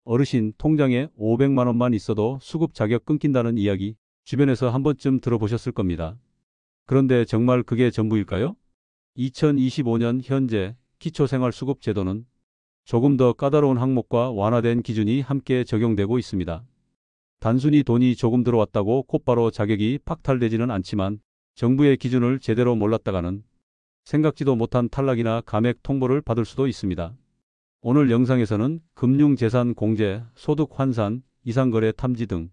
어르신 통장에 500만 원만 있어도 수급 자격 끊긴다는 이야기 주변에서 한 번쯤 들어보셨을 겁니다. 그런데 정말 그게 전부일까요? 2025년 현재 기초생활수급 제도는 조금 더 까다로운 항목과 완화된 기준이 함께 적용되고 있습니다. 단순히 돈이 조금 들어왔다고 곧바로 자격이 박탈되지는 않지만 정부의 기준을 제대로 몰랐다가는 생각지도 못한 탈락이나 감액 통보를 받을 수도 있습니다. 오늘 영상에서는 금융재산 공제, 소득 환산, 이상거래 탐지 등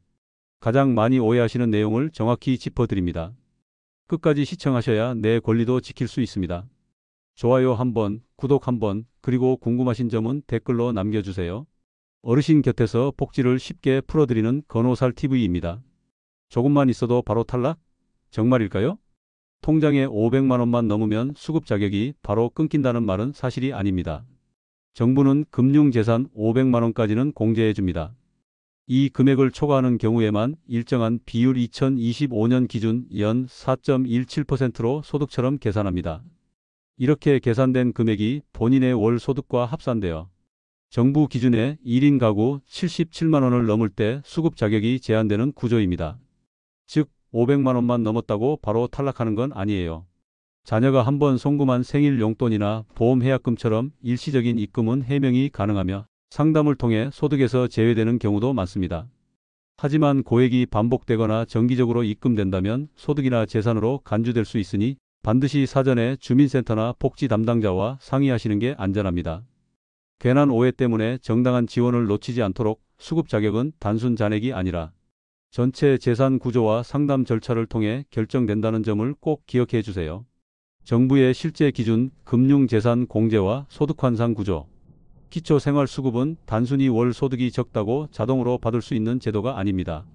가장 많이 오해하시는 내용을 정확히 짚어드립니다. 끝까지 시청하셔야 내 권리도 지킬 수 있습니다. 좋아요 한번, 구독 한번, 그리고 궁금하신 점은 댓글로 남겨주세요. 어르신 곁에서 복지를 쉽게 풀어드리는 건호살TV입니다. 조금만 있어도 바로 탈락? 정말일까요? 통장에 500만 원만 넘으면 수급 자격이 바로 끊긴다는 말은 사실이 아닙니다. 정부는 금융재산 500만 원까지는 공제해 줍니다. 이 금액을 초과하는 경우에만 일정한 비율 2025년 기준 연 4.17%로 소득처럼 계산합니다. 이렇게 계산된 금액이 본인의 월 소득과 합산되어 정부 기준의 1인 가구 77만 원을 넘을 때 수급 자격이 제한되는 구조입니다. 즉 500만 원만 넘었다고 바로 탈락하는 건 아니에요. 자녀가 한번 송금한 생일 용돈이나 보험 해약금처럼 일시적인 입금은 해명이 가능하며 상담을 통해 소득에서 제외되는 경우도 많습니다. 하지만 고액이 반복되거나 정기적으로 입금된다면 소득이나 재산으로 간주될 수 있으니 반드시 사전에 주민센터나 복지 담당자와 상의하시는 게 안전합니다. 괜한 오해 때문에 정당한 지원을 놓치지 않도록 수급 자격은 단순 잔액이 아니라 전체 재산 구조와 상담 절차를 통해 결정된다는 점을 꼭 기억해 주세요. 정부의 실제 기준 금융재산 공제와 소득환산 구조. 기초생활수급은 단순히 월 소득이 적다고 자동으로 받을 수 있는 제도가 아닙니다.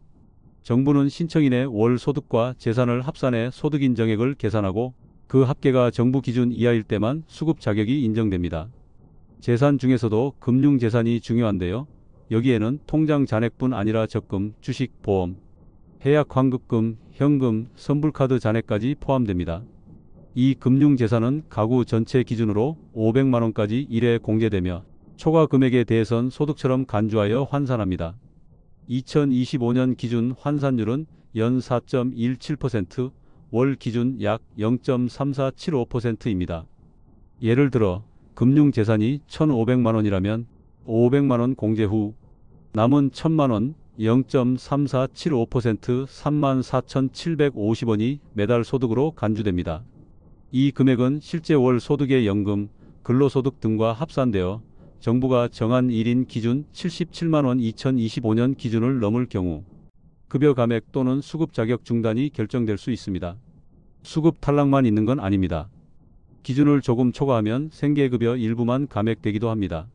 정부는 신청인의 월 소득과 재산을 합산해 소득 인정액을 계산하고 그 합계가 정부 기준 이하일 때만 수급 자격이 인정됩니다. 재산 중에서도 금융재산이 중요한데요. 여기에는 통장 잔액뿐 아니라 적금, 주식, 보험, 해약 환급금, 현금, 선불카드 잔액까지 포함됩니다. 이 금융재산은 가구 전체 기준으로 500만 원까지 1회 공제되며 초과 금액에 대해선 소득처럼 간주하여 환산합니다. 2025년 기준 환산율은 연 4.17%, 월 기준 약 0.3475%입니다. 예를 들어 금융재산이 1,500만 원이라면 500만 원 공제 후 남은 1,000만 원 0.3475% 34,750원이 매달 소득으로 간주됩니다. 이 금액은 실제 월 소득의 연금, 근로소득 등과 합산되어 정부가 정한 1인 기준 77만 원 2025년 기준을 넘을 경우 급여 감액 또는 수급 자격 중단이 결정될 수 있습니다. 수급 탈락만 있는 건 아닙니다. 기준을 조금 초과하면 생계급여 일부만 감액되기도 합니다.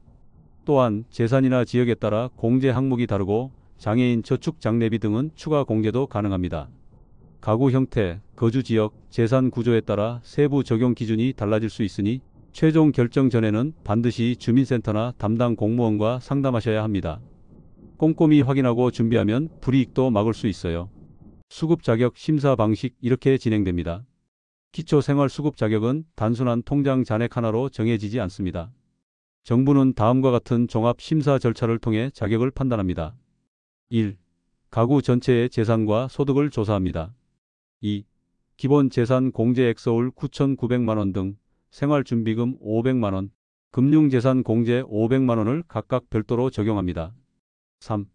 또한 재산이나 지역에 따라 공제 항목이 다르고 장애인 저축 장례비 등은 추가 공제도 가능합니다. 가구 형태, 거주 지역, 재산 구조에 따라 세부 적용 기준이 달라질 수 있으니 최종 결정 전에는 반드시 주민센터나 담당 공무원과 상담하셔야 합니다. 꼼꼼히 확인하고 준비하면 불이익도 막을 수 있어요. 수급 자격 심사 방식 이렇게 진행됩니다. 기초생활수급 자격은 단순한 통장 잔액 하나로 정해지지 않습니다. 정부는 다음과 같은 종합 심사 절차를 통해 자격을 판단합니다. 1. 가구 전체의 재산과 소득을 조사합니다. 2. 기본 재산 공제액 서울 9,900만 원 등 생활준비금 500만 원, 금융재산 공제 500만 원을 각각 별도로 적용합니다. 3.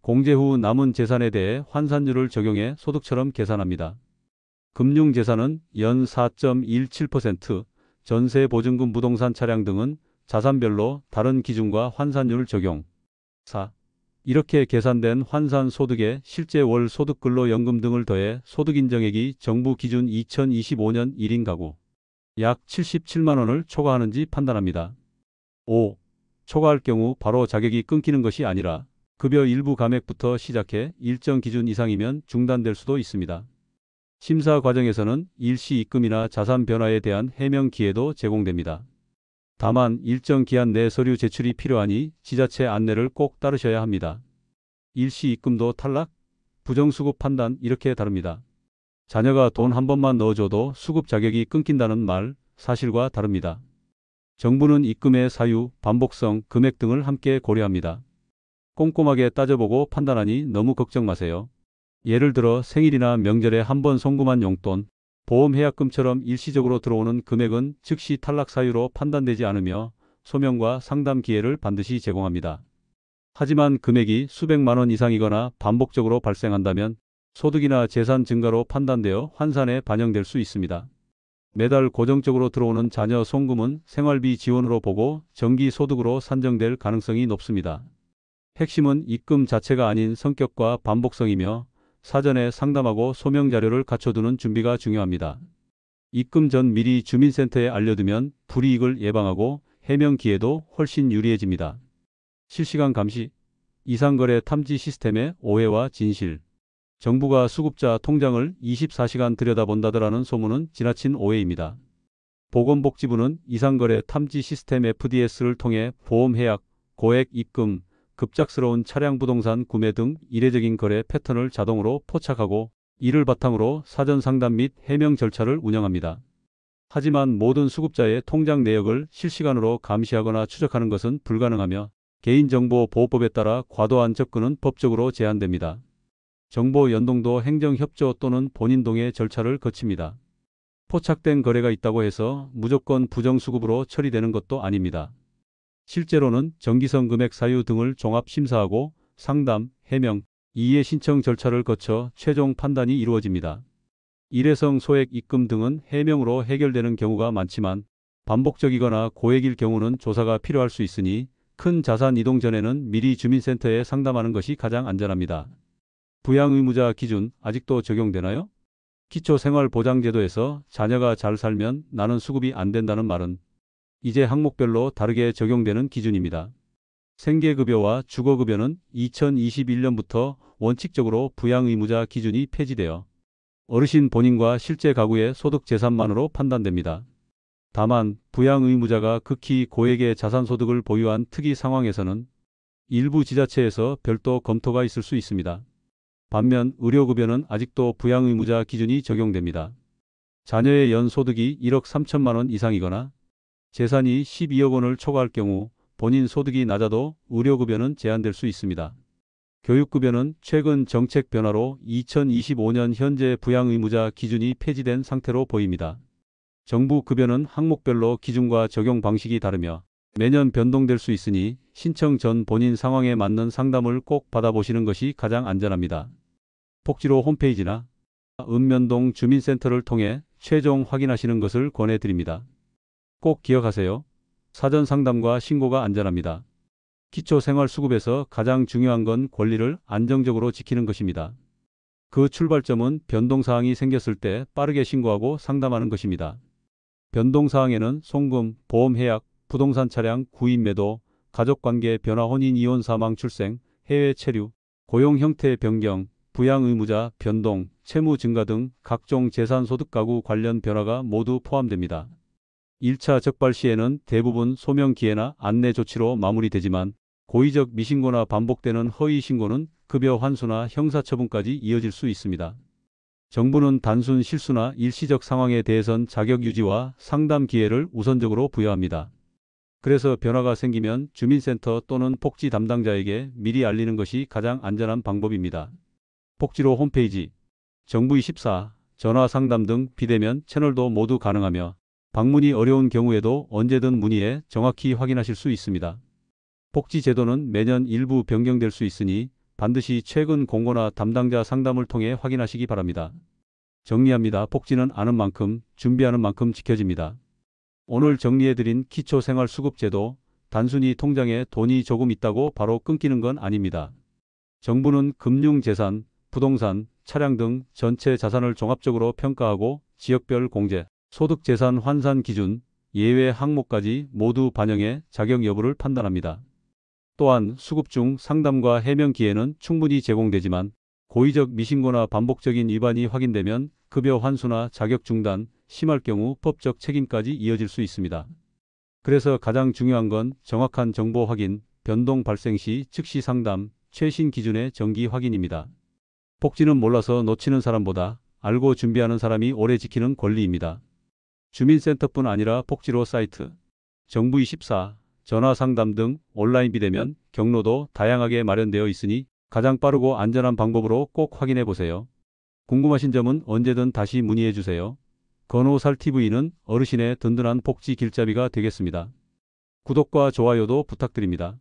공제 후 남은 재산에 대해 환산율을 적용해 소득처럼 계산합니다. 금융재산은 연 4.17%, 전세보증금 부동산 차량 등은 자산별로 다른 기준과 환산율 적용. 4. 이렇게 계산된 환산 소득에 실제 월 소득 근로연금 등을 더해 소득인정액이 정부 기준 2025년 1인 가구 약 77만 원을 초과하는지 판단합니다. 5. 초과할 경우 바로 자격이 끊기는 것이 아니라 급여 일부 감액부터 시작해 일정 기준 이상이면 중단될 수도 있습니다. 심사 과정에서는 일시 입금이나 자산 변화에 대한 해명 기회도 제공됩니다. 다만 일정 기한 내 서류 제출이 필요하니 지자체 안내를 꼭 따르셔야 합니다. 일시 입금도 탈락, 부정수급 판단 이렇게 다릅니다. 자녀가 돈 한 번만 넣어줘도 수급 자격이 끊긴다는 말, 사실과 다릅니다. 정부는 입금의 사유, 반복성, 금액 등을 함께 고려합니다. 꼼꼼하게 따져보고 판단하니 너무 걱정 마세요. 예를 들어 생일이나 명절에 한 번 송금한 용돈, 보험해약금처럼 일시적으로 들어오는 금액은 즉시 탈락 사유로 판단되지 않으며 소명과 상담 기회를 반드시 제공합니다. 하지만 금액이 수백만 원 이상이거나 반복적으로 발생한다면 소득이나 재산 증가로 판단되어 환산에 반영될 수 있습니다. 매달 고정적으로 들어오는 자녀 송금은 생활비 지원으로 보고 정기 소득으로 산정될 가능성이 높습니다. 핵심은 입금 자체가 아닌 성격과 반복성이며 사전에 상담하고 소명 자료를 갖춰두는 준비가 중요합니다. 입금 전 미리 주민센터에 알려두면 불이익을 예방하고 해명 기회도 훨씬 유리해집니다. 실시간 감시, 이상거래 탐지 시스템의 오해와 진실. 정부가 수급자 통장을 24시간 들여다본다더라는 소문은 지나친 오해입니다. 보건복지부는 이상거래 탐지 시스템 FDS를 통해 보험해약, 고액 입금, 급작스러운 차량 부동산 구매 등 이례적인 거래 패턴을 자동으로 포착하고 이를 바탕으로 사전 상담 및 해명 절차를 운영합니다. 하지만 모든 수급자의 통장 내역을 실시간으로 감시하거나 추적하는 것은 불가능하며 개인정보보호법에 따라 과도한 접근은 법적으로 제한됩니다. 정보 연동도 행정협조 또는 본인 동의 절차를 거칩니다. 포착된 거래가 있다고 해서 무조건 부정수급으로 처리되는 것도 아닙니다. 실제로는 정기성 금액 사유 등을 종합 심사하고 상담, 해명, 이해 신청 절차를 거쳐 최종 판단이 이루어집니다. 일회성 소액 입금 등은 해명으로 해결되는 경우가 많지만 반복적이거나 고액일 경우는 조사가 필요할 수 있으니 큰 자산 이동 전에는 미리 주민센터에 상담하는 것이 가장 안전합니다. 부양의무자 기준 아직도 적용되나요? 기초생활보장제도에서 자녀가 잘 살면 나는 수급이 안 된다는 말은 이제 항목별로 다르게 적용되는 기준입니다. 생계급여와 주거급여는 2021년부터 원칙적으로 부양의무자 기준이 폐지되어 어르신 본인과 실제 가구의 소득 재산만으로 판단됩니다. 다만 부양의무자가 극히 고액의 자산소득을 보유한 특이 상황에서는 일부 지자체에서 별도 검토가 있을 수 있습니다. 반면 의료급여는 아직도 부양의무자 기준이 적용됩니다. 자녀의 연소득이 1억 3천만 원 이상이거나 재산이 12억 원을 초과할 경우 본인 소득이 낮아도 의료급여는 제한될 수 있습니다. 교육급여는 최근 정책 변화로 2025년 현재 부양의무자 기준이 폐지된 상태로 보입니다. 정부 급여는 항목별로 기준과 적용 방식이 다르며 매년 변동될 수 있으니 신청 전 본인 상황에 맞는 상담을 꼭 받아보시는 것이 가장 안전합니다. 복지로 홈페이지나 읍면동 주민센터를 통해 최종 확인하시는 것을 권해드립니다. 꼭 기억하세요. 사전 상담과 신고가 안전합니다. 기초생활수급에서 가장 중요한 건 권리를 안정적으로 지키는 것입니다. 그 출발점은 변동사항이 생겼을 때 빠르게 신고하고 상담하는 것입니다. 변동사항에는 송금, 보험해약, 부동산 차량 구입 매도, 가족관계 변화 혼인 이혼 사망 출생, 해외 체류, 고용 형태 변경, 부양의무자 변동, 채무 증가 등 각종 재산소득 가구 관련 변화가 모두 포함됩니다. 1차 적발 시에는 대부분 소명 기회나 안내 조치로 마무리되지만 고의적 미신고나 반복되는 허위 신고는 급여 환수나 형사처분까지 이어질 수 있습니다. 정부는 단순 실수나 일시적 상황에 대해선 자격 유지와 상담 기회를 우선적으로 부여합니다. 그래서 변화가 생기면 주민센터 또는 복지 담당자에게 미리 알리는 것이 가장 안전한 방법입니다. 복지로 홈페이지, 정부24, 전화 상담 등 비대면 채널도 모두 가능하며 방문이 어려운 경우에도 언제든 문의해 정확히 확인하실 수 있습니다. 복지제도는 매년 일부 변경될 수 있으니 반드시 최근 공고나 담당자 상담을 통해 확인하시기 바랍니다. 정리합니다. 복지는 아는 만큼, 준비하는 만큼 지켜집니다. 오늘 정리해드린 기초생활수급제도, 단순히 통장에 돈이 조금 있다고 바로 끊기는 건 아닙니다. 정부는 금융재산, 부동산, 차량 등 전체 자산을 종합적으로 평가하고 지역별 공제, 소득재산 환산 기준, 예외 항목까지 모두 반영해 자격 여부를 판단합니다. 또한 수급 중 상담과 해명 기회는 충분히 제공되지만 고의적 미신고나 반복적인 위반이 확인되면 급여 환수나 자격 중단, 심할 경우 법적 책임까지 이어질 수 있습니다. 그래서 가장 중요한 건 정확한 정보 확인, 변동 발생 시 즉시 상담, 최신 기준의 정기 확인입니다. 복지는 몰라서 놓치는 사람보다 알고 준비하는 사람이 오래 지키는 권리입니다. 주민센터뿐 아니라 복지로 사이트, 정부24, 전화 상담 등 온라인 비대면 경로도 다양하게 마련되어 있으니 가장 빠르고 안전한 방법으로 꼭 확인해 보세요. 궁금하신 점은 언제든 다시 문의해 주세요. 건호살TV는 어르신의 든든한 복지 길잡이가 되겠습니다. 구독과 좋아요도 부탁드립니다.